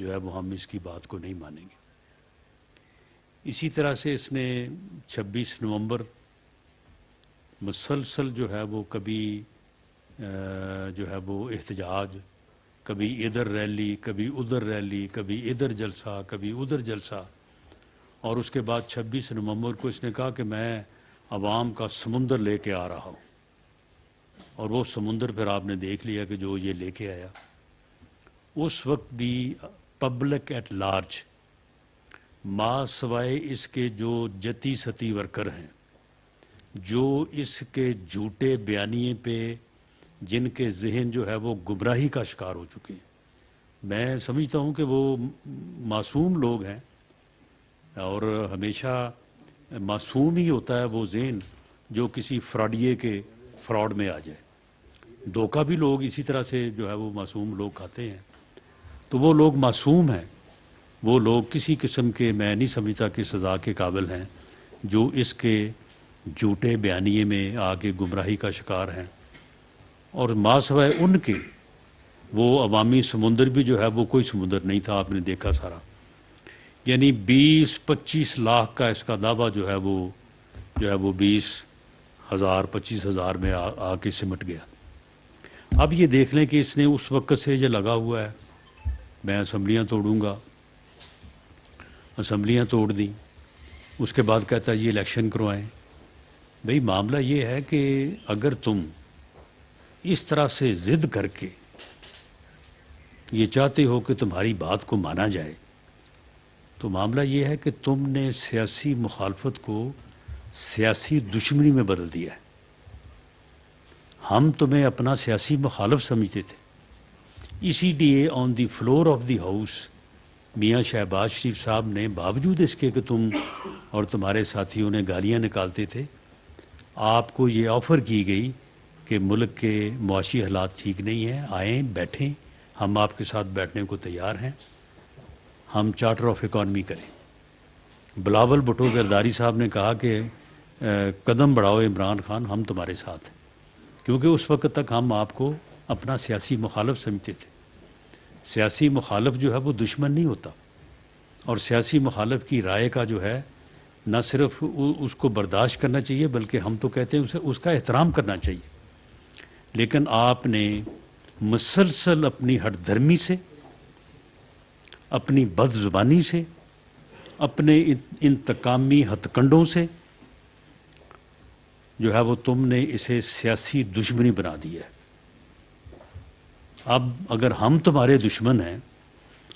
جو ہے وہ ہم اس کی بات کو نہیں مانیں گے۔ اسی طرح سے اس نے 26 نومبر مسلسل جو ہے وہ کبھی جو ہے وہ احتجاج، کبھی ادھر ریلی، کبھی ادھر ریلی، کبھی ادھر جلسہ، کبھی ادھر جلسہ، اور اس کے بعد 26 نومبر کو اس نے کہا کہ میں عوام کا سمندر لے کے آ رہا ہوں، اور وہ سمندر پھر آپ نے دیکھ لیا کہ جو یہ لے کے آیا۔ اس وقت بھی پبلک ایٹ لارج، ما سوائے اس کے جو جتی ستی ورکر ہیں، جو اس کے جھوٹے بیانیے پہ جن کے ذہن جو ہے وہ گمراہی کا شکار ہو چکے ہیں، میں سمجھتا ہوں کہ وہ معصوم لوگ ہیں، اور ہمیشہ معصوم ہی ہوتا ہے وہ ذہن جو کسی فراڈیے کے فراڈ میں آ جائے۔ دھوکہ بھی لوگ اسی طرح سے جو ہے وہ معصوم لوگ کھاتے ہیں، تو وہ لوگ معصوم ہیں، وہ لوگ کسی قسم کے میں نہیں سمجھتا کہ سزا کے قابل ہیں جو اس کے جھوٹے بیانیے میں آ کے گمراہی کا شکار ہیں۔ اور ما سوائے ان کے وہ عوامی سمندر بھی جو ہے وہ کوئی سمندر نہیں تھا، آپ نے دیکھا سارا، یعنی 20-25 لاکھ کا اس کا دعویٰ جو ہے وہ 20,000-25,000 میں آ کے سمٹ گیا۔ اب یہ دیکھ لیں کہ اس نے اس وقت سے یہ لگا ہوا ہے میں اسمبلیاں توڑوں گا، اسمبلیاں توڑ دیں، اس کے بعد کہتا ہے یہ الیکشن کروائیں۔ بھئی معاملہ یہ ہے کہ اگر تم اس طرح سے ضد کر کے یہ چاہتے ہو کہ تمہاری بات کو مانا جائے، تو معاملہ یہ ہے کہ تم نے سیاسی مخالفت کو سیاسی دشمنی میں بدل دیا ہے۔ ہم تمہیں اپنا سیاسی مخالف سمجھتے تھے، اسی لیے آن دی فلور آف دی ہاؤس میاں شہباز شریف صاحب نے باوجود اس کے کہ تم اور تمہارے ساتھیوں نے گالیاں نکالتے تھے، آپ کو یہ آفر کی گئی کہ ملک کے معاشی حالات ٹھیک نہیں ہیں، آئیں بیٹھیں، ہم آپ کے ساتھ بیٹھنے کو تیار ہیں، ہم چارٹر آف اکانومی کریں۔ بلاول بھٹو زرداری صاحب نے کہا کہ قدم بڑھاؤ عمران خان، ہم تمہارے ساتھ ہیں، کیونکہ اس وقت تک ہم آپ کو اپنا سیاسی مخالف سمجھتے تھے۔ سیاسی مخالف جو ہے وہ دشمن نہیں ہوتا، اور سیاسی مخالف کی رائے کا جو ہے نہ صرف اس کو برداشت کرنا چاہیے، بلکہ ہم تو کہتے ہیں اسے اس کا احترام کرنا چاہیے۔ لیکن آپ نے مسلسل اپنی ہٹ دھرمی سے، اپنی بد زبانی سے، اپنے انتقامی ہتھ کنڈوں سے جو ہے وہ تم نے اسے سیاسی دشمنی بنا دیا ہے۔ اب اگر ہم تمہارے دشمن ہیں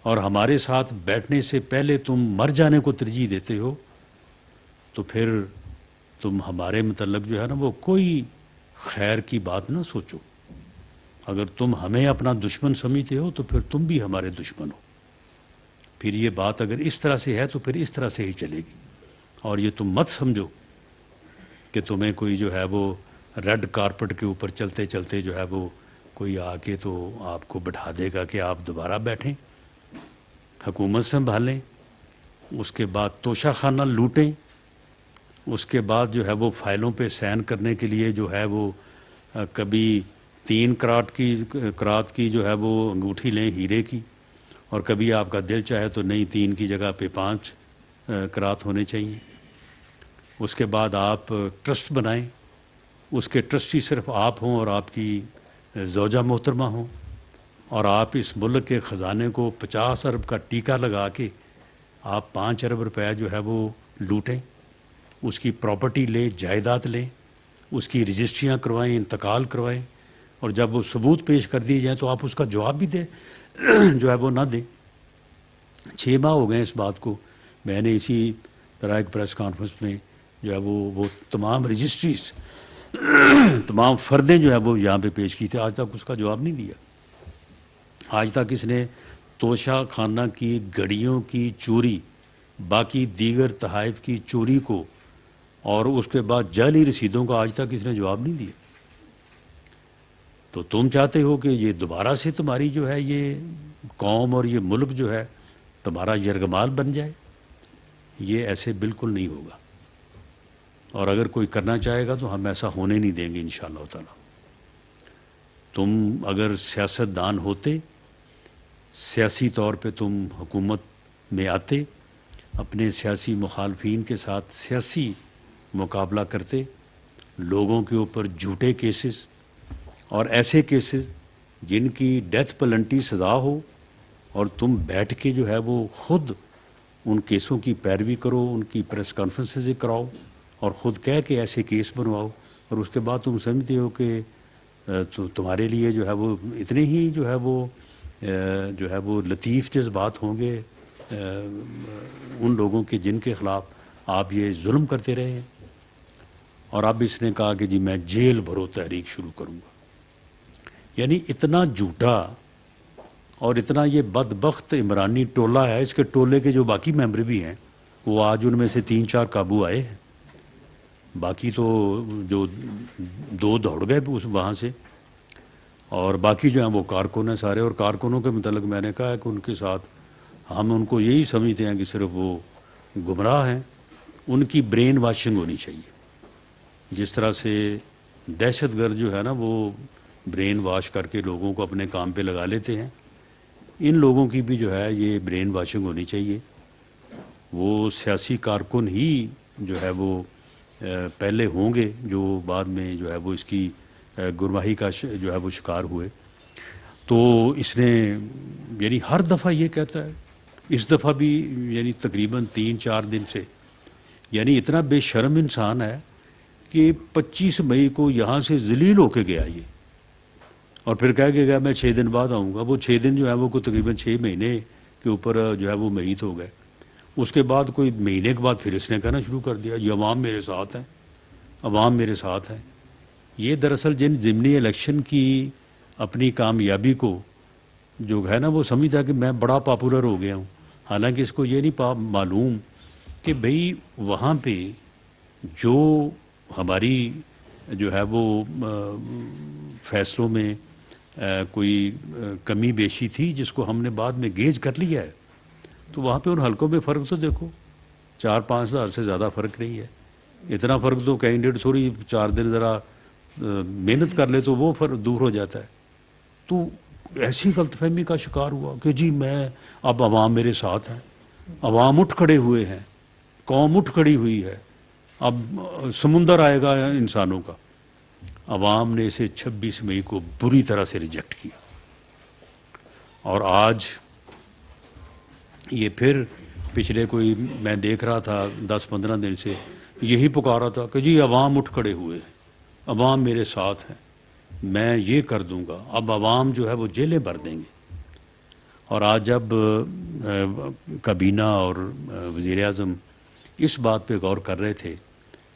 اور ہمارے ساتھ بیٹھنے سے پہلے تم مر جانے کو ترجیح دیتے ہو، تو پھر تم ہمارے متعلق جو ہے نا وہ کوئی خیر کی بات نہ سوچو۔ اگر تم ہمیں اپنا دشمن سمجھتے ہو تو پھر تم بھی ہمارے دشمن ہو۔ پھر یہ بات اگر اس طرح سے ہے تو پھر اس طرح سے ہی چلے گی، اور یہ تم مت سمجھو کہ تمہیں کوئی جو ہے وہ ریڈ کارپٹ کے اوپر چلتے چلتے جو ہے وہ کوئی آ کے تو آپ کو بٹھا دے گا کہ آپ دوبارہ بیٹھیں، حکومت سنبھالیں، اس کے بعد توشہ خانہ لوٹیں، اس کے بعد جو ہے وہ فائلوں پہ سائن کرنے کے لیے جو ہے وہ کبھی 3 کرات کی جو ہے وہ انگوٹھی لیں ہیرے کی، اور کبھی آپ کا دل چاہے تو نہیں 3 کی جگہ پہ 5 کرات ہونے چاہیے۔ اس کے بعد آپ ٹرسٹ بنائیں، اس کے ٹرسٹی صرف آپ ہوں اور آپ کی زوجہ محترمہ ہوں، اور آپ اس ملک کے خزانے کو 50 ارب کا ٹیکہ لگا کے آپ 5 ارب روپے جو ہے وہ لوٹیں، اس کی پراپرٹی لیں، جائیداد لیں، اس کی رجسٹریاں کروائیں، انتقال کروائیں، اور جب وہ ثبوت پیش کر دیے جائیں تو آپ اس کا جواب بھی دیں جو ہے وہ نہ دیں۔ 6 ماہ ہو گئے اس بات کو، میں نے اسی طرح ایک پریس کانفرنس میں جو ہے وہ تمام رجسٹریز، تمام فردیں جو ہے وہ یہاں پہ پیش کی تھے، آج تک اس کا جواب نہیں دیا۔ آج تک اس نے توشہ خانہ کی گھڑیوں کی چوری، باقی دیگر تحائف کی چوری کو، اور اس کے بعد جعلی رسیدوں کا آج تک اس نے جواب نہیں دیا۔ تو تم چاہتے ہو کہ یہ دوبارہ سے تمہاری جو ہے یہ قوم اور یہ ملک جو ہے تمہارا یرغمال بن جائے، یہ ایسے بالکل نہیں ہوگا، اور اگر کوئی کرنا چاہے گا تو ہم ایسا ہونے نہیں دیں گے انشاءاللہ تعالی۔ تم اگر سیاست دان ہوتے سیاسی طور پہ تم حکومت میں آتے، اپنے سیاسی مخالفین کے ساتھ سیاسی مقابلہ کرتے، لوگوں کے اوپر جھوٹے کیسز اور ایسے کیسز جن کی ڈیتھ پلنٹی سزا ہو، اور تم بیٹھ کے جو ہے وہ خود ان کیسوں کی پیروی کرو، ان کی پریس کانفرنسز کراؤ اور خود کہہ کے ایسے کیس بنواؤ، اور اس کے بعد تم سمجھتے ہو کہ تو تمہارے لیے جو ہے وہ اتنے ہی جو ہے وہ لطیف جذبات ہوں گے ان لوگوں کے جن کے خلاف آپ یہ ظلم کرتے رہے ہیں۔ اور اب اس نے کہا کہ جی میں جیل بھرو تحریک شروع کروں گا۔ یعنی اتنا جھوٹا اور اتنا یہ بدبخت عمرانی ٹولہ ہے، اس کے ٹولے کے جو باقی ممبر بھی ہیں وہ آج ان میں سے 3-4 قابو آئے ہیں، باقی تو جو 2 دوڑ گئے اس وہاں سے، اور باقی جو ہیں وہ کارکن ہیں سارے۔ اور کارکنوں کے متعلق میں نے کہا ہے کہ ان کے ساتھ ہم ان کو یہی سمجھتے ہیں کہ صرف وہ گمراہ ہیں، ان کی برین واشنگ ہونی چاہیے۔ جس طرح سے دہشت گرد جو ہے نا وہ برین واش کر کے لوگوں کو اپنے کام پہ لگا لیتے ہیں، ان لوگوں کی بھی جو ہے یہ برین واشنگ ہونی چاہیے۔ وہ سیاسی کارکن ہی جو ہے وہ پہلے ہوں گے جو بعد میں جو ہے وہ اس کی گمراہی کا جو ہے وہ شکار ہوئے۔ تو اس نے یعنی ہر دفعہ یہ کہتا ہے، اس دفعہ بھی یعنی تقریباً 3-4 دن سے یعنی اتنا بے شرم انسان ہے کہ 25 مئی کو یہاں سے ذلیل ہو کے گیا یہ، اور پھر کہہ کے گیا میں 6 دن بعد آؤں گا۔ وہ 6 دن جو ہے وہ تقریباً 6 مہینے کے اوپر جو ہے وہ میت ہو گئے۔ اس کے بعد کوئی مہینے کے بعد پھر اس نے کہنا شروع کر دیا یہ عوام میرے ساتھ ہیں، عوام میرے ساتھ ہیں۔ یہ دراصل جن ضمنی الیکشن کی اپنی کامیابی کو جو ہے نا وہ سمجھتا ہے کہ میں بڑا پاپولر ہو گیا ہوں، حالانکہ اس کو یہ نہیں معلوم کہ بھئی وہاں پہ جو ہماری جو ہے وہ فیصلوں میں کوئی کمی بیشی تھی جس کو ہم نے بعد میں گیج کر لیا ہے، تو وہاں پہ ان حلقوں میں فرق تو دیکھو 4-5 ہزار سے زیادہ فرق نہیں ہے۔ اتنا فرق تو کینڈیڈیٹ تھوڑی 4 دن ذرا محنت کر لے تو وہ فرق دور ہو جاتا ہے۔ تو ایسی غلط فہمی کا شکار ہوا کہ جی میں اب عوام میرے ساتھ ہیں، عوام اٹھ کھڑے ہوئے ہیں، قوم اٹھ کھڑی ہوئی ہے، اب سمندر آئے گا انسانوں کا۔ عوام نے اسے 26 مئی کو بری طرح سے ریجیکٹ کیا، اور آج یہ پھر پچھلے کوئی میں دیکھ رہا تھا 10-15 دن سے یہی پکارا تھا کہ جی عوام اٹھ کھڑے ہوئے ہیں، عوام میرے ساتھ ہیں، میں یہ کر دوں گا۔ اب عوام جو ہے وہ جیلیں بھر دیں گے۔ اور آج جب کابینہ اور وزیر اعظم اس بات پہ غور کر رہے تھے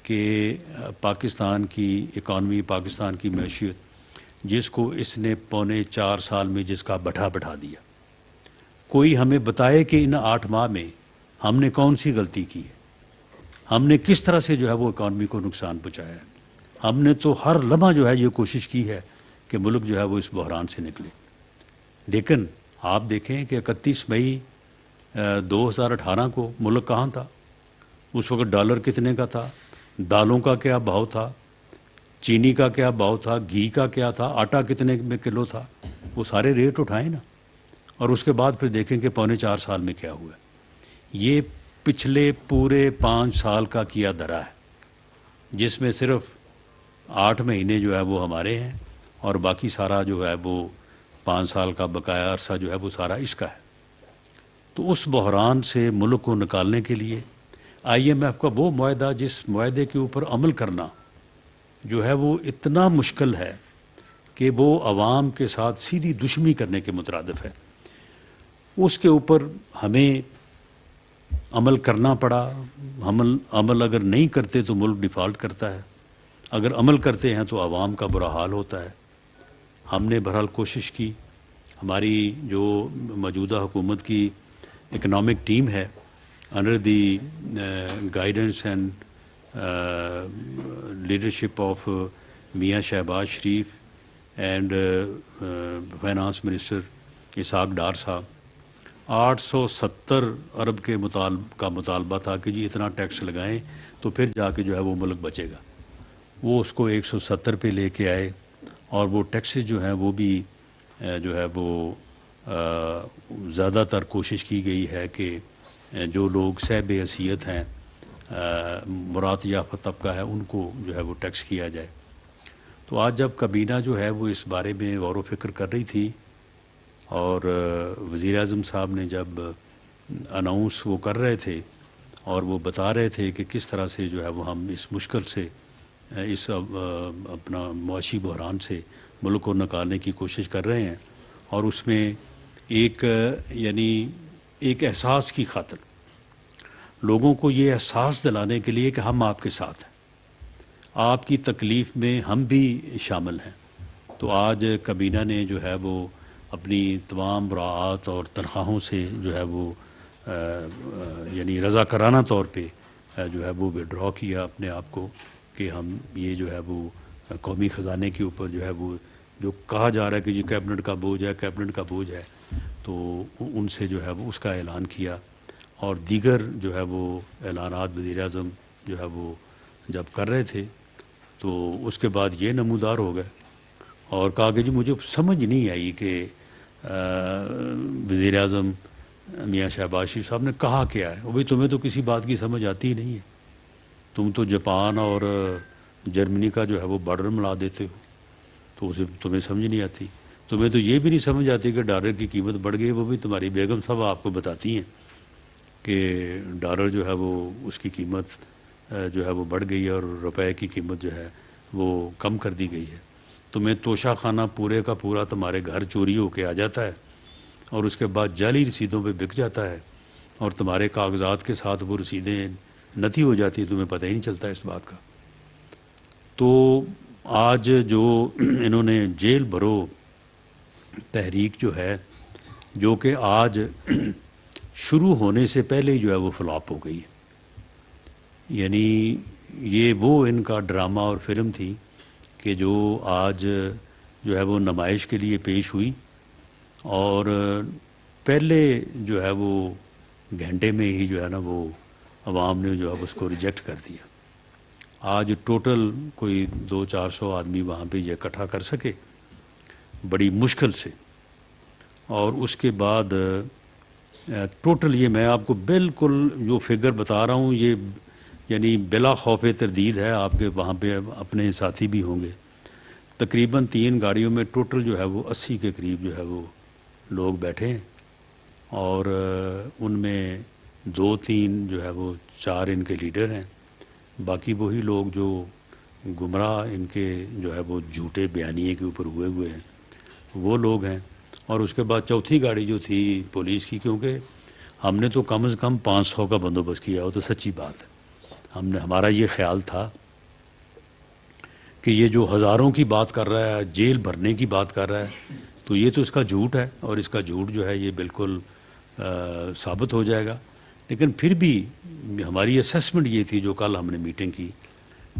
کہ پاکستان کی اکانومی، پاکستان کی معیشت جس کو اس نے 4.25 سال میں جس کا بٹھا دیا، کوئی ہمیں بتائے کہ ان 8 ماہ میں ہم نے کون سی غلطی کی ہے، ہم نے کس طرح سے جو ہے وہ اکانومی کو نقصان پہنچایا ہے۔ ہم نے تو ہر لمحہ جو ہے یہ کوشش کی ہے کہ ملک جو ہے وہ اس بحران سے نکلے، لیکن آپ دیکھیں کہ 31 مئی 2018 کو ملک کہاں تھا؟ اس وقت ڈالر کتنے کا تھا، دالوں کا کیا بھاؤ تھا، چینی کا کیا بھاؤ تھا، گھی کا کیا تھا، آٹا کتنے میں کلو تھا، وہ سارے ریٹ اٹھائیں نا، اور اس کے بعد پھر دیکھیں کہ 4.25 سال میں کیا ہوا ہے۔ یہ پچھلے پورے 5 سال کا کیا دھرا ہے، جس میں صرف 8 مہینے جو ہے وہ ہمارے ہیں، اور باقی سارا جو ہے وہ 5 سال کا بقایا عرصہ جو ہے وہ سارا اس کا ہے۔ تو اس بحران سے ملک کو نکالنے کے لیے IMF کا وہ معاہدہ، جس معاہدے کے اوپر عمل کرنا جو ہے وہ اتنا مشکل ہے کہ وہ عوام کے ساتھ سیدھی دشمنی کرنے کے مترادف ہے، اس کے اوپر ہمیں عمل کرنا پڑا۔ عمل اگر نہیں کرتے تو ملک ڈیفالٹ کرتا ہے، اگر عمل کرتے ہیں تو عوام کا برا حال ہوتا ہے۔ ہم نے بہرحال کوشش کی، ہماری جو موجودہ حکومت کی اکنامک ٹیم ہے under the guidance and leadership of میاں شہباز شریف and finance minister Ishaq Dar صاحب، 870 ارب کے کا مطالبہ تھا کہ جی اتنا ٹیکس لگائیں تو پھر جا کے جو ہے وہ ملک بچے گا۔ وہ اس کو 170 پہ لے کے آئے، اور وہ ٹیکسز جو ہیں وہ بھی جو ہے وہ زیادہ تر کوشش کی گئی ہے کہ جو لوگ صاحب حیثیت ہیں، مراد یافتہ طبقہ ہے، ان کو جو ہے وہ ٹیکس کیا جائے۔ تو آج جب کابینہ جو ہے وہ اس بارے میں غور و فکر کر رہی تھی، اور وزیر اعظم صاحب نے جب اناؤنس وہ کر رہے تھے اور وہ بتا رہے تھے کہ کس طرح سے جو ہے وہ ہم اس مشکل سے، اس اپنا معاشی بحران سے ملک کو نکالنے کی کوشش کر رہے ہیں، اور اس میں ایک یعنی ایک احساس کی خاطر لوگوں کو یہ احساس دلانے کے لیے کہ ہم آپ کے ساتھ ہیں، آپ کی تکلیف میں ہم بھی شامل ہیں، تو آج کابینہ نے جو ہے وہ اپنی تمام مراعات اور تنخواہوں سے جو ہے وہ یعنی رضاکارانہ طور پہ جو ہے وہ وڈرا کیا اپنے آپ کو، کہ ہم یہ جو ہے وہ قومی خزانے کے اوپر جو ہے وہ جو کہا جا رہا ہے کہ یہ کیبنٹ کا بوجھ ہے، کیبنٹ کا بوجھ ہے، تو ان سے جو ہے وہ اس کا اعلان کیا، اور دیگر جو ہے وہ اعلانات وزیر اعظم جو ہے وہ جب کر رہے تھے تو اس کے بعد یہ نمودار ہو گئے، اور کہا کہ جی مجھے سمجھ نہیں آئی کہ وزیر اعظم میاں شہباز شریف صاحب نے کہا کیا ہے۔ بھئی تمہیں تو کسی بات کی سمجھ آتی ہی نہیں ہے، تم تو جاپان اور جرمنی کا جو ہے وہ بارڈر ملا دیتے ہو، تو اسے تمہیں سمجھ نہیں آتی۔ تمہیں تو یہ بھی نہیں سمجھ آتی کہ ڈالر کی قیمت بڑھ گئی، وہ بھی تمہاری بیگم صاحب آپ کو بتاتی ہیں کہ ڈالر جو ہے وہ اس کی قیمت جو ہے وہ بڑھ گئی ہے، اور روپے کی قیمت جو ہے وہ کم کر دی گئی ہے۔ تمہیں توشہ خانہ پورے کا پورا تمہارے گھر چوری ہو کے آ جاتا ہے، اور اس کے بعد جعلی رسیدوں پہ بک جاتا ہے، اور تمہارے کاغذات کے ساتھ وہ رسیدیں نتی ہو جاتی ہیں، تمہیں پتہ ہی نہیں چلتا اس بات کا۔ تو آج جو انہوں نے جیل بھرو تحریک جو ہے، جو کہ آج شروع ہونے سے پہلے جو ہے وہ فلاپ ہو گئی ہے، یعنی یہ وہ ان کا ڈرامہ اور فلم تھی کہ جو آج جو ہے وہ نمائش کے لیے پیش ہوئی، اور پہلے جو ہے وہ گھنٹے میں ہی جو ہے نا وہ عوام نے جو ہے اس کو ریجیکٹ کر دیا۔ آج ٹوٹل کوئی 200-400 آدمی وہاں پہ یہ اکٹھا کر سکے بڑی مشکل سے، اور اس کے بعد ٹوٹل یہ میں آپ کو بالکل جو فگر بتا رہا ہوں یہ یعنی بلا خوف تردید ہے، آپ کے وہاں پہ اپنے ساتھی بھی ہوں گے، تقریباً 3 گاڑیوں میں ٹوٹل جو ہے وہ 80 کے قریب جو ہے وہ لوگ بیٹھے ہیں، اور ان میں 2-3 جو ہے وہ 4 ان کے لیڈر ہیں، باقی وہی لوگ جو گمراہ ان کے جو ہے وہ جھوٹے بیانیے کے اوپر ہوئے ہیں وہ لوگ ہیں۔ اور اس کے بعد چوتھی گاڑی جو تھی پولیس کی، کیونکہ ہم نے تو کم از کم 500 کا بندوبست کیا، وہ تو سچی بات ہے، ہمارا یہ خیال تھا کہ یہ جو ہزاروں کی بات کر رہا ہے، جیل بھرنے کی بات کر رہا ہے، تو یہ تو اس کا جھوٹ ہے، اور اس کا جھوٹ جو ہے یہ بالکل ثابت ہو جائے گا۔ لیکن پھر بھی ہماری اسیسمنٹ یہ تھی جو کل ہم نے میٹنگ کی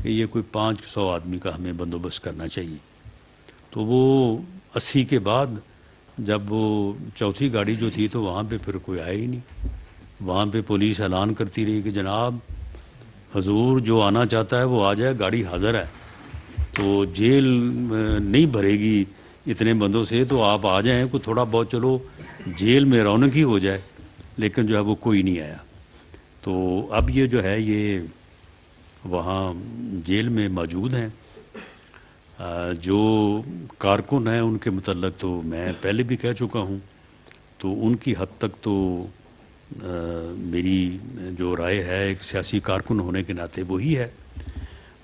کہ یہ کوئی 500 آدمی کا ہمیں بندوبست کرنا چاہیے۔ تو وہ 80 کے بعد جب وہ چوتھی گاڑی جو تھی تو وہاں پہ پھر کوئی آیا ہی نہیں، وہاں پہ پولیس اعلان کرتی رہی کہ جناب حضور جو آنا چاہتا ہے وہ آ جائے، گاڑی حاضر ہے، تو جیل نہیں بھرے گی اتنے بندوں سے، تو آپ آ جائیں، کوئی تھوڑا بہت چلو جیل میں رونق ہی ہو جائے۔ لیکن جو ہے وہ کوئی نہیں آیا۔ تو اب یہ جو ہے یہ وہاں جیل میں موجود ہیں، جو کارکن ہیں ان کے متعلق تو میں پہلے بھی کہہ چکا ہوں، تو ان کی حد تک تو میری جو رائے ہے ایک سیاسی کارکن ہونے کے ناطے وہی ہے۔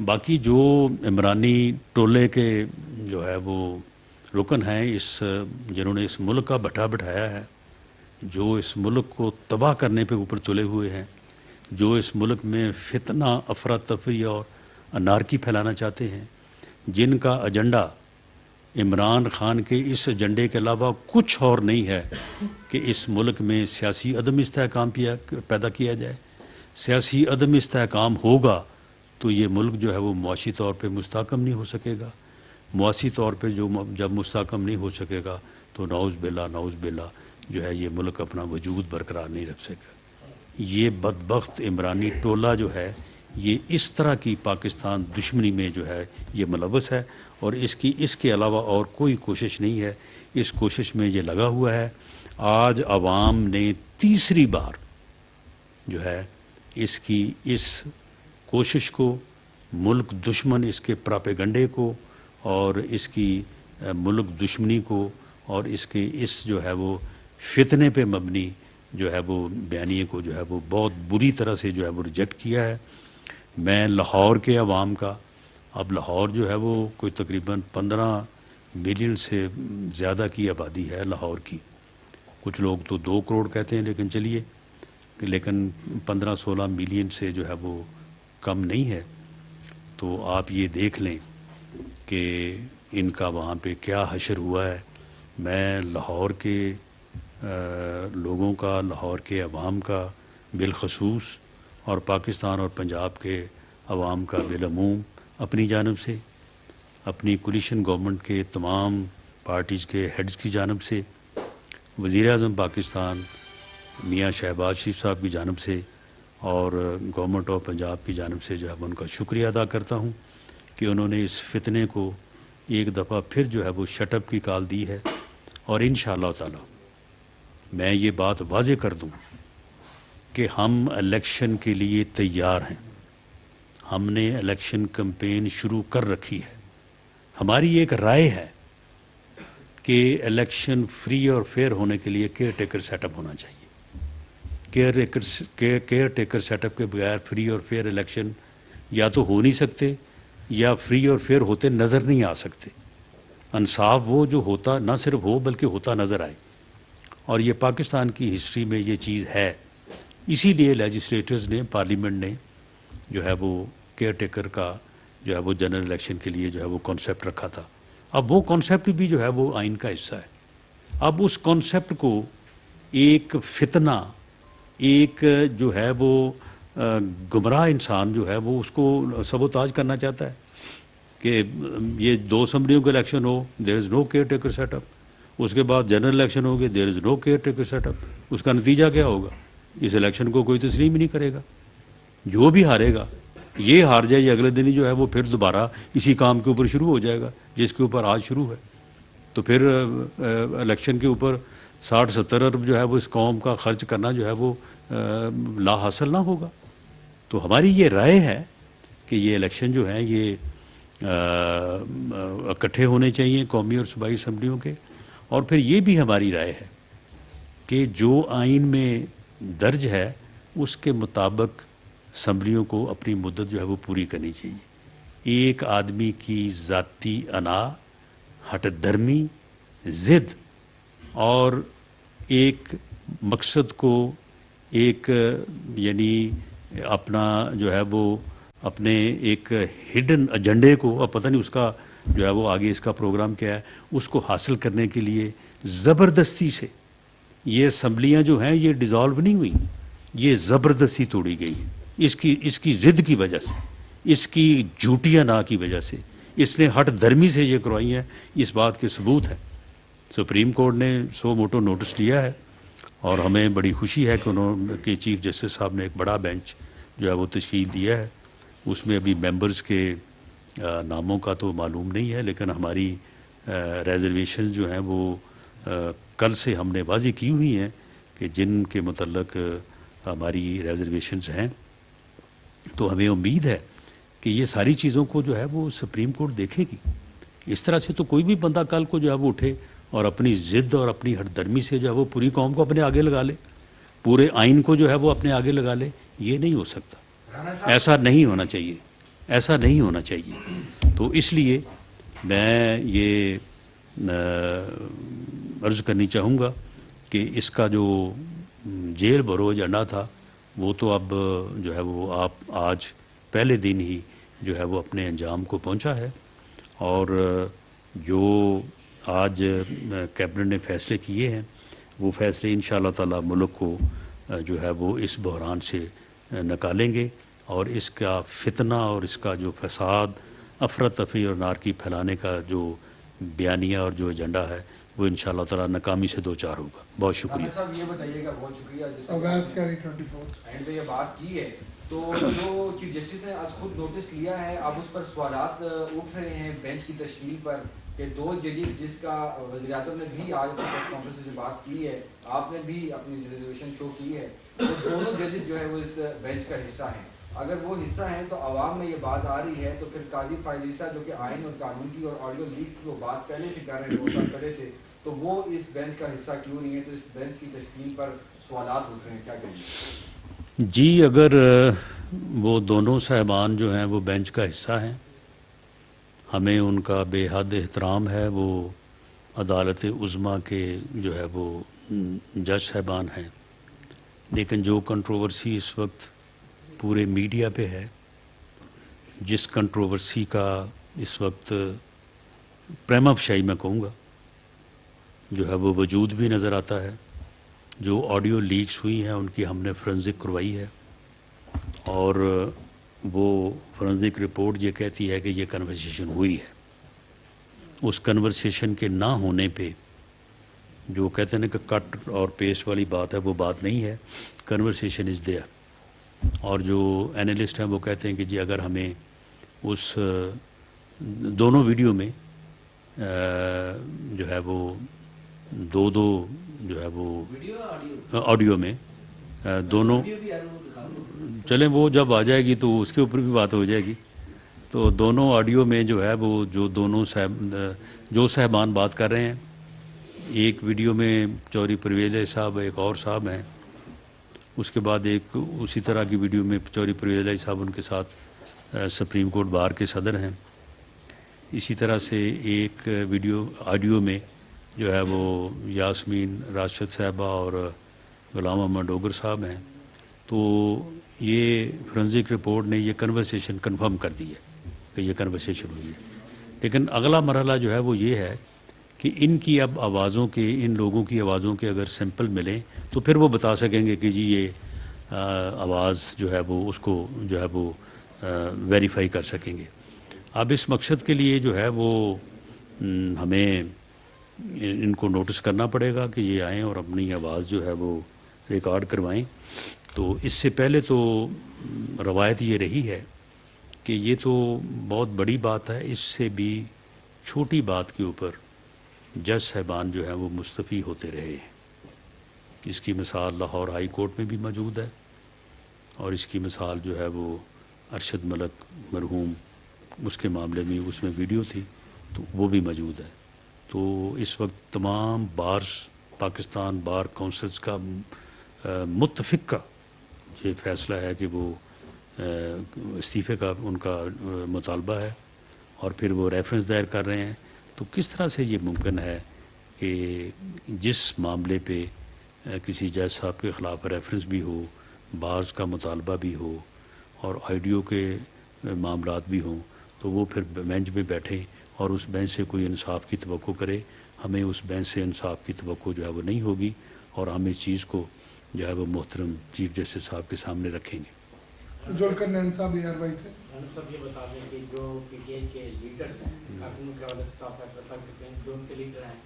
باقی جو عمرانی ٹولے کے جو ہے وہ رکن ہیں، جنہوں نے اس ملک کا بٹھا بٹھایا ہے، جو اس ملک کو تباہ کرنے پہ اوپر تلے ہوئے ہیں، جو اس ملک میں فتنہ، افراتفری اور انارکی پھیلانا چاہتے ہیں، جن کا ایجنڈا عمران خان کے اس ایجنڈے کے علاوہ کچھ اور نہیں ہے کہ اس ملک میں سیاسی عدم استحکام پیدا کیا جائے۔ سیاسی عدم استحکام ہوگا تو یہ ملک جو ہے وہ معاشی طور پہ مستحکم نہیں ہو سکے گا، معاشی طور پہ جب مستحکم نہیں ہو سکے گا تو نعوذ باللہ جو ہے یہ ملک اپنا وجود برقرار نہیں رکھ سکے گا۔ یہ بدبخت عمرانی ٹولہ جو ہے یہ اس طرح کی پاکستان دشمنی میں جو ہے یہ ملوث ہے، اور اس کے علاوہ اور کوئی کوشش نہیں ہے۔ اس کوشش میں یہ لگا ہوا ہے آج عوام نے تیسری بار جو ہے اس کوشش کو، ملک دشمن اس کے پراپیگنڈے کو اور اس کی ملک دشمنی کو اور اس جو ہے وہ فتنے پہ مبنی جو ہے وہ بیانیے کو جو ہے وہ بہت بری طرح سے جو ہے وہ ریجیکٹ کیا ہے۔ میں لاہور کے عوام کا، اب لاہور جو ہے وہ کوئی تقریباً 15 ملین سے زیادہ کی آبادی ہے لاہور کی، کچھ لوگ تو 2 کروڑ کہتے ہیں، لیکن چلیے، لیکن 15-16 ملین سے جو ہے وہ کم نہیں ہے۔ تو آپ یہ دیکھ لیں کہ ان کا وہاں پہ کیا حشر ہوا ہے۔ میں لاہور کے لوگوں کا، لاہور کے عوام کا بالخصوص، اور پاکستان اور پنجاب کے عوام کا بالعموم اپنی جانب سے، اپنی کولیشن گورنمنٹ کے تمام پارٹیز کے ہیڈز کی جانب سے، وزیر اعظم پاکستان میاں شہباز شریف صاحب کی جانب سے اور گورنمنٹ آف پنجاب کی جانب سے جو ہے ان کا شکریہ ادا کرتا ہوں کہ انہوں نے اس فتنے کو ایک دفعہ پھر جو ہے وہ شٹ اپ کی کال دی ہے۔ اور انشاءاللہ تعالی میں یہ بات واضح کر دوں کہ ہم الیکشن کے لیے تیار ہیں، ہم نے الیکشن کمپین شروع کر رکھی ہے۔ ہماری ایک رائے ہے کہ الیکشن فری اور فیئر ہونے کے لیے کیئر ٹیکر سیٹ اپ ہونا چاہیے۔ کیئر ٹیکر سیٹ اپ کے بغیر فری اور فیئر الیکشن یا تو ہو نہیں سکتے یا فری اور فیئر ہوتے نظر نہیں آ سکتے۔ انصاف وہ جو ہوتا نہ صرف ہو بلکہ ہوتا نظر آئے، اور یہ پاکستان کی ہسٹری میں یہ چیز ہے۔ اسی لیے لیجسلیٹرز نے، پارلیمنٹ نے جو ہے وہ کیئر ٹیکر کا جو ہے وہ جنرل الیکشن کے لیے جو ہے وہ کانسیپٹ رکھا تھا۔ اب وہ کانسیپٹ بھی جو ہے وہ آئین کا حصہ ہے۔ اب اس کانسیپٹ کو ایک فتنہ، ایک جو ہے وہ گمراہ انسان جو ہے وہ اس کو سبوتاج کرنا چاہتا ہے کہ یہ 2 اسمبلیوں کا الیکشن ہو، دیر از نو کیئر ٹیکر سیٹ اپ، اس کے بعد جنرل الیکشن ہوگی، دیر از نو کیئر ٹیکر سیٹ اپ۔ اس کا نتیجہ کیا ہوگا؟ اس الیکشن کو کوئی تسلیم ہی نہیں کرے گا۔ جو بھی ہارے گا، یہ ہار جائے، یہ اگلے دن ہی جو ہے وہ پھر دوبارہ اسی کام کے اوپر شروع ہو جائے گا جس کے اوپر آج شروع ہے۔ تو پھر الیکشن کے اوپر 60-70 ارب جو ہے وہ اس قوم کا خرچ کرنا جو ہے وہ لا حاصل نہ ہوگا۔ تو ہماری یہ رائے ہے کہ یہ الیکشن جو ہیں یہ اکٹھے ہونے چاہیے قومی اور صوبائی اسمبلیوں کے۔ اور پھر یہ بھی ہماری رائے ہے کہ جو آئین میں درج ہے اس کے مطابق اسمبلیوں کو اپنی مدت جو ہے وہ پوری کرنی چاہیے۔ ایک آدمی کی ذاتی انا، ہٹ درمی، ضد اور ایک مقصد کو، ایک یعنی اپنا جو ہے وہ اپنے ایک ہڈن ایجنڈے کو، اب پتہ نہیں اس کا جو ہے وہ آگے اس کا پروگرام کیا ہے، اس کو حاصل کرنے کے لیے زبردستی سے یہ اسمبلیاں جو ہیں یہ ڈیزالو نہیں ہوئی، یہ زبردستی توڑی گئی ہیں۔ اس کی ضد کی وجہ سے، اس کی جھوٹی انا کی وجہ سے، اس نے ہٹ دھرمی سے یہ کروائی ہیں، اس بات کے ثبوت ہے۔ سپریم کورٹ نے سو موٹو نوٹس لیا ہے اور ہمیں بڑی خوشی ہے کہ چیف جسٹس صاحب نے ایک بڑا بینچ جو ہے وہ تشکیل دیا ہے۔ اس میں ابھی ممبرز کے ناموں کا تو معلوم نہیں ہے، لیکن ہماری ریزرویشنز جو ہیں وہ کل سے ہم نے واضح کی ہوئی ہیں کہ جن کے متعلق ہماری ریزرویشنز ہیں، تو ہمیں امید ہے کہ یہ ساری چیزوں کو جو ہے وہ سپریم کورٹ دیکھے گی۔ اس طرح سے تو کوئی بھی بندہ کل کو جو ہے وہ اٹھے اور اپنی ضد اور اپنی ہٹ درمی سے جو ہے وہ پوری قوم کو اپنے آگے لگا لے، پورے آئین کو جو ہے وہ اپنے آگے لگا لے، یہ نہیں ہو سکتا۔ ایسا نہیں ہونا چاہیے، ایسا نہیں ہونا چاہیے۔ تو اس لیے میں یہ عرض کرنی چاہوں گا کہ اس کا جو جیل بھرو ایجنڈا تھا وہ تو اب جو ہے وہ آپ آج پہلے دن ہی جو ہے وہ اپنے انجام کو پہنچا ہے، اور جو آج کیبنٹ نے فیصلے کیے ہیں وہ فیصلے انشاءاللہ تعالی ملک کو جو ہے وہ اس بحران سے نکالیں گے، اور اس کا فتنہ اور اس کا جو فساد، افراتفری اور نارکی پھیلانے کا جو بیانیہ اور جو ایجنڈا ہے وہ انشاءاللہ تعالی ناکامی سے دوچار ہوگا۔ بہت شکریہ صاحب۔ یہ بتائیے گا، بہت شکریہ اینڈ پہ یہ بات کی ہے، تو جو چیف جسٹس نے آج خود نوٹس لیا ہے، اب اس پر سوالات اٹھ رہے ہیں بینچ کی تشکیل پر، کہ دو ججز جس کا وزیر اعظم نے بھی آج اپنی پریس کانفرنس میں جو بات کی ہے, آپ نے بھی اپنی ریزرویشن شو کی ہے, تو دونوں ججز جو ہے وہ اس بینچ کا حصہ ہیں. اگر وہ حصہ ہیں تو عوام میں یہ بات آ رہی ہے, تو پھر قاضی فائلیسا جو کہ آئین اور قانون کی اور آڈیو لیکس کی وہ بات پہلے سے کر رہے ہیں 2 سال پہلے سے, تو وہ اس بینچ کا حصہ کیوں نہیں ہے؟ تو اس بینچ کی تشکیل پر سوالات اٹھ رہے ہیں, کیا کہیں گے؟ جی, اگر وہ دونوں صاحبان جو ہیں وہ بینچ کا حصہ ہیں, ہمیں ان کا بے حد احترام ہے. وہ عدالت عظمیٰ کے جو ہے وہ جج صاحبان ہیں, لیکن جو کنٹروورسی اس وقت پورے میڈیا پہ ہے, جس کنٹروورسی کا اس وقت پریما فشائی میں کہوں گا جو ہے وہ وجود بھی نظر آتا ہے, جو آڈیو لیکس ہوئی ہیں ان کی ہم نے فرنزک کروائی ہے, اور وہ فرنزک رپورٹ یہ کہتی ہے کہ یہ کنورسیشن ہوئی ہے. اس کنورسیشن کے نہ ہونے پہ جو کہتے ہیں کہ کٹ اور پیسٹ والی بات ہے, وہ بات نہیں ہے. Conversation is there. اور جو اینالسٹ ہیں وہ کہتے ہیں کہ جی اگر ہمیں اس دونوں ویڈیو میں جو ہے وہ دو جو ہے وہ آڈیو میں دونوں, چلیں وہ جب آ جائے گی تو اس کے اوپر بھی بات ہو جائے گی. تو دونوں آڈیو میں جو ہے وہ جو دونوں جو صاحبان بات کر رہے ہیں, ایک ویڈیو میں چوہدری پرویز علی صاحب ایک اور صاحب ہیں, اس کے بعد ایک اسی طرح کی ویڈیو میں چوہدری پرویز علی صاحب ان کے ساتھ سپریم کورٹ بار کے صدر ہیں. اسی طرح سے ایک ویڈیو آڈیو میں جو ہے وہ یاسمین راشد صاحبہ اور غلام محمد ڈوگر صاحب ہیں. تو یہ فرنزک رپورٹ نے یہ کنورسیشن کنفرم کر دی ہے کہ یہ کنورسیشن ہوئی ہے. لیکن اگلا مرحلہ جو ہے وہ یہ ہے کہ ان کی اب آوازوں کے, ان لوگوں کی آوازوں کے اگر سیمپل ملیں تو پھر وہ بتا سکیں گے کہ جی یہ آواز جو ہے وہ اس کو جو ہے وہ ویریفائی کر سکیں گے. اب اس مقصد کے لیے جو ہے وہ ہمیں ان کو نوٹس کرنا پڑے گا کہ یہ آئیں اور اپنی آواز جو ہے وہ ریکارڈ کروائیں. تو اس سے پہلے تو روایت یہ رہی ہے کہ یہ تو بہت بڑی بات ہے, اس سے بھی چھوٹی بات کے اوپر جج صاحبان جو ہیں وہ مستفی ہوتے رہے ہیں. اس کی مثال لاہور ہائی کورٹ میں بھی موجود ہے, اور اس کی مثال جو ہے وہ ارشد ملک مرحوم اس کے معاملے میں اس میں ویڈیو تھی تو وہ بھی موجود ہے. تو اس وقت تمام بارز پاکستان بار کونسلز کا متفقہ یہ فیصلہ ہے کہ وہ استعفے کا ان کا مطالبہ ہے, اور پھر وہ ریفرنس دائر کر رہے ہیں. تو کس طرح سے یہ ممکن ہے کہ جس معاملے پہ کسی جج صاحب کے خلاف ریفرنس بھی ہو, بارز کا مطالبہ بھی ہو, اور آئیڈیو کے معاملات بھی ہوں, تو وہ پھر بینچ میں بیٹھے اور اس بینچ سے کوئی انصاف کی توقع کرے؟ ہمیں اس بینچ سے انصاف کی توقع جو ہے وہ نہیں ہوگی, اور ہم اس چیز کو جو ہے وہ محترم چیف جسٹس صاحب کے سامنے رکھیں گے. ذوالفقار نعیم صاحب AR وائی سے صاحب یہ بتا دیں کہ جو پی ٹی آئی کے لیڈر ہیں, ان کے حوالے سے آپ فیصلہ کر سکتے ہیں, جو ان کے لیڈر ہیں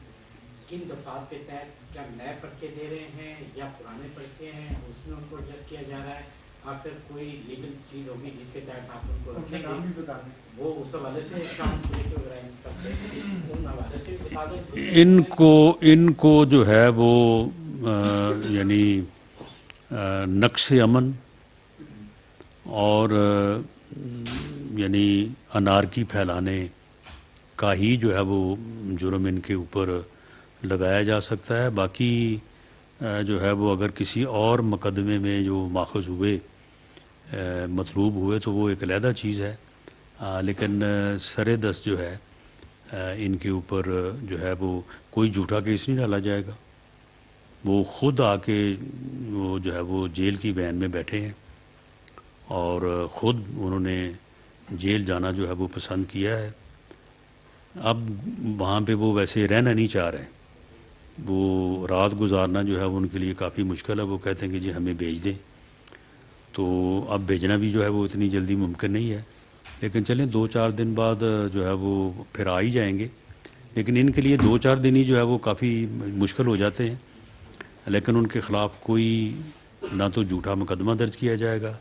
کن دفعات کے تحت کیا نئے پرچے دے رہے ہیں یا پرانے پرچے ہیں, اس میں ان کو ایڈجسٹ کیا جا رہا ہے, آخر کوئی لیگل چیز ہوگی جس کے تحت آپ ان کو رکھیں گے, وہ اس حوالے سے ان حوالے سے بتا دیں. ان کو جو ہے وہ یعنی نقص امن اور یعنی انارکی پھیلانے کا ہی جو ہے وہ جرم ان کے اوپر لگایا جا سکتا ہے. باقی جو ہے وہ اگر کسی اور مقدمے میں جو ماخذ ہوئے مطلوب ہوئے تو وہ ایک علیحدہ چیز ہے, لیکن سر دست جو ہے ان کے اوپر جو ہے وہ کوئی جھوٹا کیس نہیں ڈالا جائے گا. وہ خود آ کے وہ جو ہے وہ جیل کی وین میں بیٹھے ہیں, اور خود انہوں نے جیل جانا جو ہے وہ پسند کیا ہے. اب وہاں پہ وہ ویسے رہنا نہیں چاہ رہے, وہ رات گزارنا جو ہے وہ ان کے لیے کافی مشکل ہے. وہ کہتے ہیں کہ جی ہمیں بھیج دیں, تو اب بھیجنا بھی جو ہے وہ اتنی جلدی ممکن نہیں ہے, لیکن چلیں 2-4 دن بعد جو ہے وہ پھر آ ہی جائیں گے. لیکن ان کے لیے 2-4 دن ہی جو ہے وہ کافی مشکل ہو جاتے ہیں, لیکن ان کے خلاف کوئی نہ تو جھوٹا مقدمہ درج کیا جائے گا,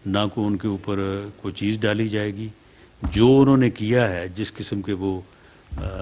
نہ کو ان کے اوپر کوئی چیز ڈالی جائے گی. جو انہوں نے کیا ہے, جس قسم کے وہ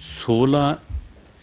16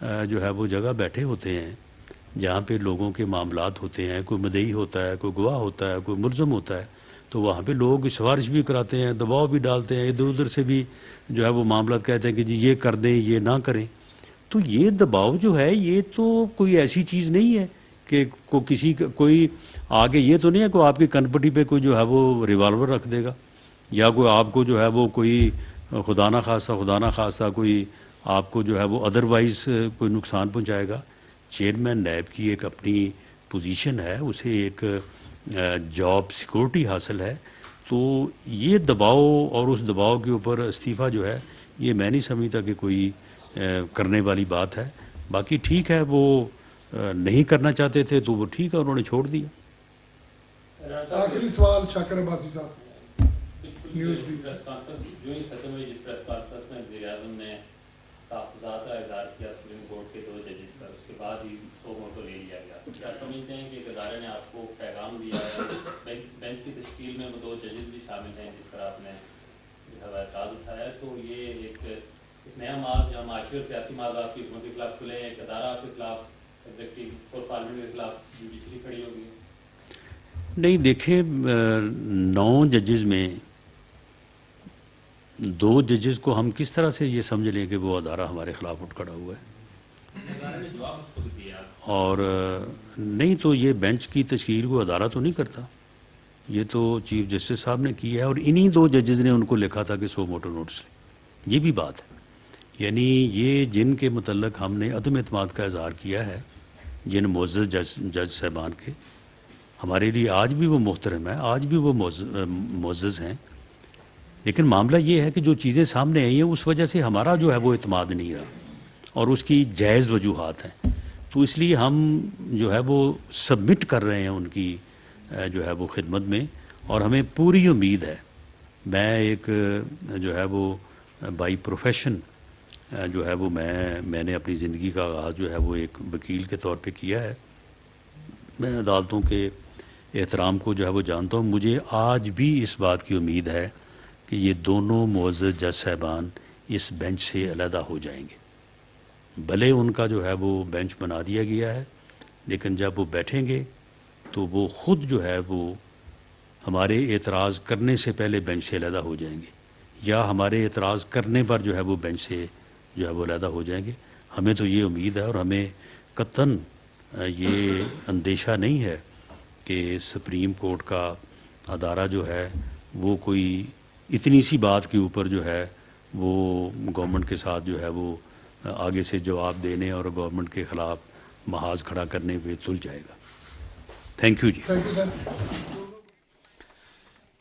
جو ہے وہ جگہ بیٹھے ہوتے ہیں جہاں پہ لوگوں کے معاملات ہوتے ہیں، کوئی مدعی ہوتا ہے، کوئی گواہ ہوتا ہے، کوئی ملزم ہوتا ہے، تو وہاں پہ لوگ سفارش بھی کراتے ہیں، دباؤ بھی ڈالتے ہیں، ادھر ادھر سے بھی جو ہے وہ معاملات کہتے ہیں کہ جی یہ کر دیں، یہ نہ کریں. تو یہ دباؤ جو ہے یہ تو کوئی ایسی چیز نہیں ہے کہ کوئی آگے یہ تو نہیں ہے کہ آپ کی کنپٹی پہ کوئی جو ہے وہ ریوالور رکھ دے گا، یا کوئی آپ کو جو ہے وہ کوئی خدا نہ خواستہ کوئی آپ کو جو ہے وہ ادروائز کوئی نقصان پہنچائے گا. چیئرمین نیب کی ایک اپنی پوزیشن ہے، اسے ایک جاب سیکورٹی حاصل ہے، تو یہ دباؤ اور اس دباؤ کے اوپر استعفیٰ جو ہے یہ میں نہیں سمجھتا کہ کوئی کرنے والی بات ہے. باقی ٹھیک ہے، وہ نہیں کرنا چاہتے تھے تو وہ ٹھیک ہے، انہوں نے چھوڑ دیا. آخری سوال شاکر عباسی صاحب. نیوز بھی پریس کانفرنس جو ہی ختم ہوئی، جس پریس کانفرنس میں وزیر اعظم نے تحفظات کا اظہار کیا سپریم کورٹ کے 2 ججز پر، اس کے بعد ہی سو موٹو لے لیا گیا. کیا سمجھتے ہیں کہ ایک ادارے نے آپ کو پیغام دیا ہے؟ بینچ کی تشکیل میں وہ 2 ججز بھی شامل ہیں جس پر آپ نے جو ہے اعتراض اٹھایا ہے، تو یہ ایک نیا معاذ یا معاشی اور سیاسی معاذ آپ کی حکومت کے خلاف کھلے ہیں، ایک ادارہ آپ کے خلاف، ایگزیکٹو اور پارلیمنٹ کے خلاف جوڈیشری کھڑی ہوگی. نہیں دیکھیں، 9 ججز میں 2 ججز کو ہم کس طرح سے یہ سمجھ لیں کہ وہ ادارہ ہمارے خلاف اٹھ کھڑا ہوا ہے؟ ادارے نے جواب اس کو بھی دیا. اور نہیں تو یہ بینچ کی تشکیل کو ادارہ تو نہیں کرتا، یہ تو چیف جسٹس صاحب نے کی ہے، اور انہی 2 ججز نے ان کو لکھا تھا کہ سو موٹو نوٹس لیں. یہ بھی بات ہے، یعنی یہ جن کے متعلق ہم نے عدم اعتماد کا اظہار کیا ہے، جن معزز جج صاحبان کے، ہمارے لیے آج بھی وہ محترم ہے، آج بھی وہ معزز ہیں، لیکن معاملہ یہ ہے کہ جو چیزیں سامنے آئی ہیں اس وجہ سے ہمارا جو ہے وہ اعتماد نہیں رہا، اور اس کی جائز وجوہات ہیں، تو اس لیے ہم جو ہے وہ سبمٹ کر رہے ہیں ان کی جو ہے وہ خدمت میں، اور ہمیں پوری امید ہے. میں ایک جو ہے وہ بائی پروفیشن جو ہے وہ میں نے اپنی زندگی کا آغاز جو ہے وہ ایک وکیل کے طور پہ کیا ہے. میں عدالتوں کے احترام کو جو ہے وہ جانتا ہوں. مجھے آج بھی اس بات کی امید ہے کہ یہ دونوں معزز جج صاحبان اس بینچ سے علیحدہ ہو جائیں گے. بھلے ان کا جو ہے وہ بینچ بنا دیا گیا ہے، لیکن جب وہ بیٹھیں گے تو وہ خود جو ہے وہ ہمارے اعتراض کرنے سے پہلے بینچ سے علیحدہ ہو جائیں گے، یا ہمارے اعتراض کرنے پر جو ہے وہ بینچ سے جو ہے وہ علیحدہ ہو جائیں گے. ہمیں تو یہ امید ہے، اور ہمیں قطعاً یہ اندیشہ نہیں ہے کہ سپریم کورٹ کا ادارہ جو ہے وہ کوئی اتنی سی بات کے اوپر جو ہے وہ گورنمنٹ کے ساتھ جو ہے وہ آگے سے جواب دینے اور گورنمنٹ کے خلاف محاذ کھڑا کرنے پہ تل جائے گا. Thank you ji. Thank you sir.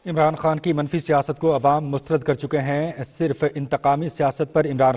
Imran Khan کی منفی سیاست کو عوام مسترد کر چکے ہیں. صرف انتقامی سیاست پر عمران